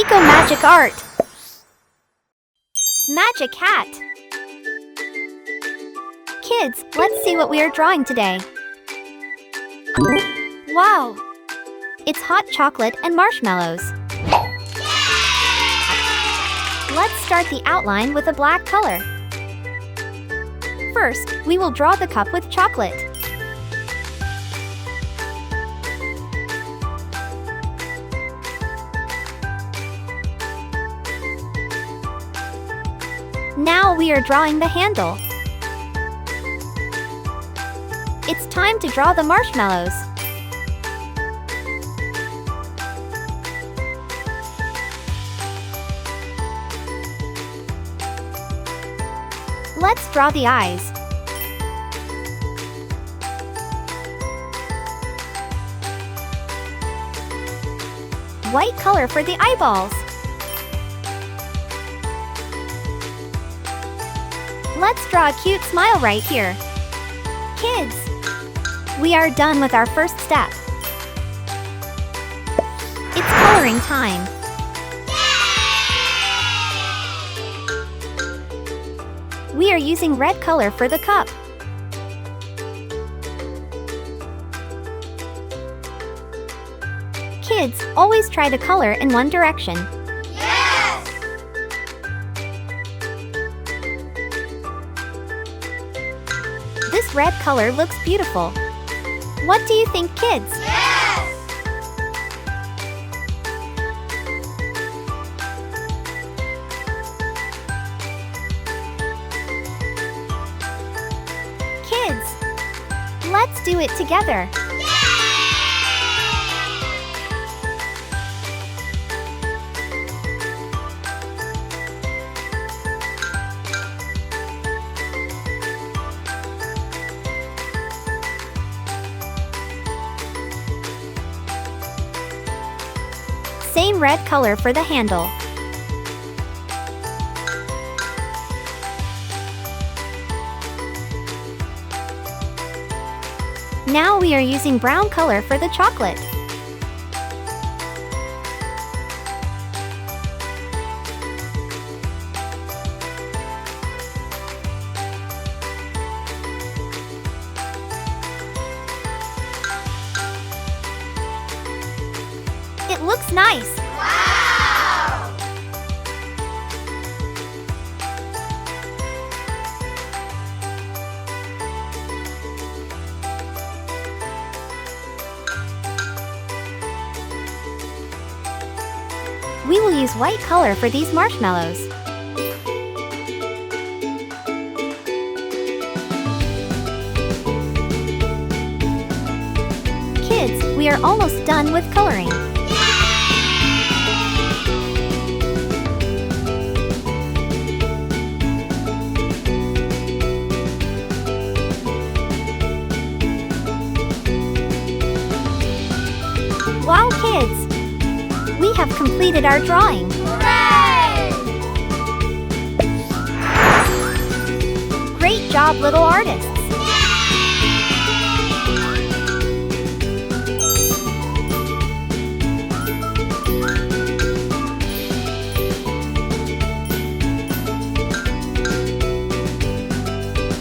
Pico magic art. Magic hat. Kids, let's see what we are drawing today. Wow! It's hot chocolate and marshmallows. Let's start the outline with a black color. First, we will draw the cup with chocolate. Now we are drawing the handle. It's time to draw the marshmallows. Let's draw the eyes. White color for the eyeballs. Let's draw a cute smile right here. Kids, we are done with our first step. It's coloring time. We are using red color for the cup. Kids, always try to color in one direction. Yes! This red color looks beautiful. What do you think, kids? Yes! Kids, let's do it together. Same red color for the handle. Now we are using brown color for the chocolate. It looks nice. Wow! We will use white color for these marshmallows. Kids, we are almost done with coloring. Wow, kids! We have completed our drawing. Hooray! Great job, little artists!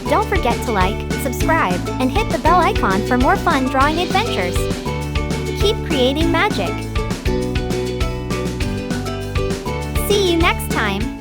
Don't forget to like, subscribe, and hit the bell icon for more fun drawing adventures. Keep creating magic. See you next time!